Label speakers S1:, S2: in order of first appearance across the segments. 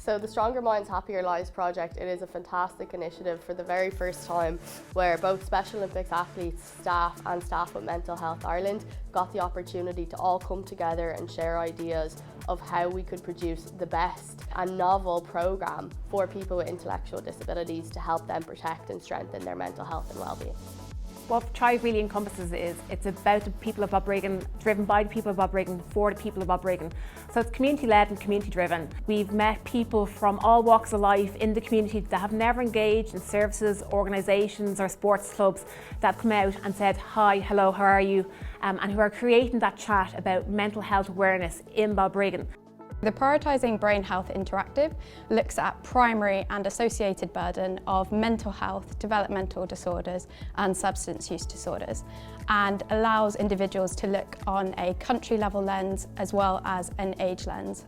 S1: So the Stronger Minds, Happier Lives project, it is a fantastic initiative for the very first time where both Special Olympics athletes, staff and staff at Mental Health Ireland got the opportunity to all come together and share ideas of how we could produce the best and novel programme for people with intellectual disabilities to help them protect and strengthen their mental health and well-being.
S2: What Thrive really encompasses is it's about the people of Balbriggan, driven by the people of Balbriggan, for the people of Balbriggan. So it's community-led and community-driven. We've met people from all walks of life in the community that have never engaged in services, organisations or sports clubs that have come out and said, hi, hello, how are you? And who are creating that chat about mental health awareness in Balbriggan.
S3: The Prioritising Brain Health Interactive looks at primary and associated burden of mental health, developmental disorders and substance use disorders, and allows individuals to look on a country level lens as well as an age lens.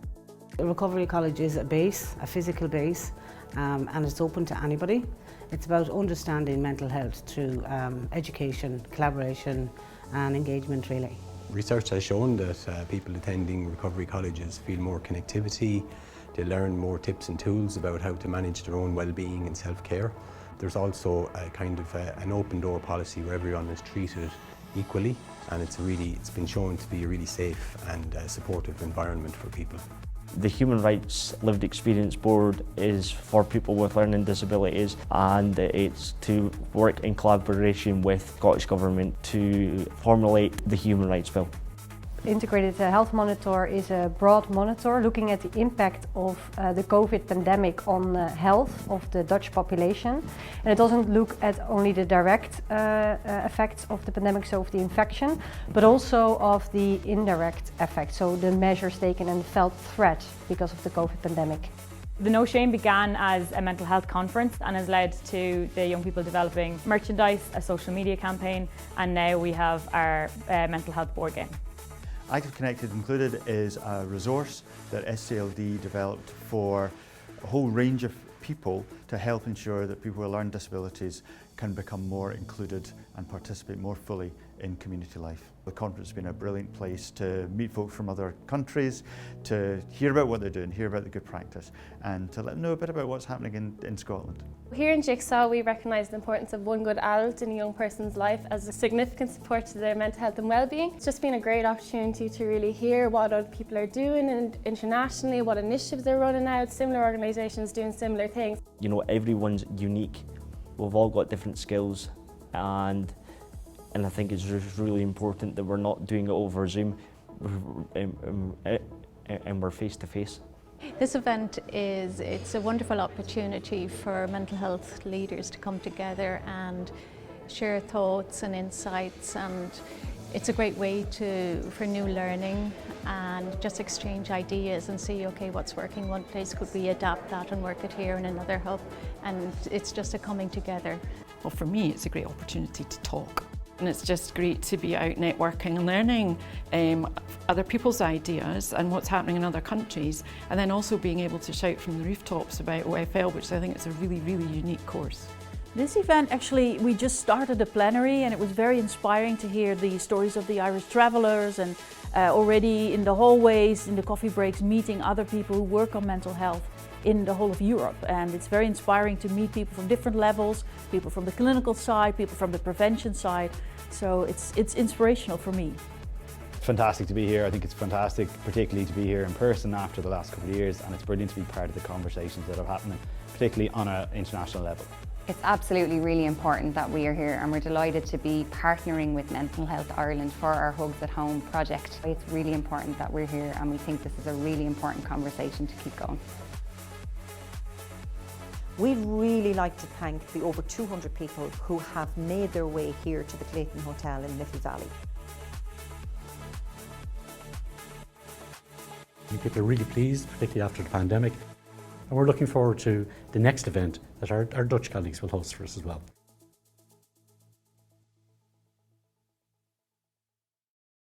S4: The Recovery College is a base, a physical base, and it's open to anybody. It's about understanding mental health through education, collaboration and engagement really.
S5: Research has shown that people attending recovery colleges feel more connectivity, they learn more tips and tools about how to manage their own well-being and self-care. There's also a kind of an open door policy where everyone is treated equally, and it's been shown to be a really safe and supportive environment for people.
S6: The Human Rights Lived Experience Board is for people with learning disabilities, and it's to work in collaboration with Scottish Government to formulate the Human Rights Bill.
S7: Integrated Health Monitor is a broad monitor looking at the impact of the COVID pandemic on health of the Dutch population. And it doesn't look at only the direct effects of the pandemic, so of the infection, but also of the indirect effects, so the measures taken and felt threat because of the COVID pandemic.
S8: The No Shame began as a mental health conference and has led to the young people developing merchandise, a social media campaign, and now we have our mental health board game.
S9: Active Connected Included is a resource that SCLD developed for a whole range of people to help ensure that people with learning disabilities can become more included and participate more fully in community life. The conference has been a brilliant place to meet folks from other countries, to hear about what they're doing, hear about the good practice, and to let them know a bit about what's happening in Scotland.
S10: Here in Jigsaw, we recognise the importance of one good adult in a young person's life as a significant support to their mental health and well-being. It's just been a great opportunity to really hear what other people are doing internationally, what initiatives they're running out, similar organisations doing similar things.
S6: You know, everyone's unique. We've all got different skills, and I think it's just really important that we're not doing it over Zoom and we're face to face.
S11: This event it's a wonderful opportunity for mental health leaders to come together and share thoughts and insights, and it's a great way for new learning and just exchange ideas and see, okay, what's working one place, could we adapt that and work it here in another hub, and it's just a coming together.
S12: Well, for me it's a great opportunity to talk. And it's just great to be out networking and learning other people's ideas and what's happening in other countries, and then also being able to shout from the rooftops about OFL, which I think is a really, really unique course.
S13: This event, actually, we just started a plenary, and it was very inspiring to hear the stories of the Irish travellers, and already in the hallways, in the coffee breaks, meeting other people who work on mental health in the whole of Europe. And it's very inspiring to meet people from different levels, people from the clinical side, people from the prevention side. So it's inspirational for me.
S14: Fantastic to be here. I think it's fantastic, particularly to be here in person after the last couple of years, and it's brilliant to be part of the conversations that are happening, particularly on an international level.
S15: It's absolutely really important that we are here, and we're delighted to be partnering with Mental Health Ireland for our Hugs at Home project. It's really important that we're here, and we think this is a really important conversation to keep going.
S16: We'd really like to thank the over 200 people who have made their way here to the Clayton Hotel in Little Valley.
S17: I think people are really pleased, particularly after the pandemic, and we're looking forward to the next event that our Dutch colleagues will host for us as well.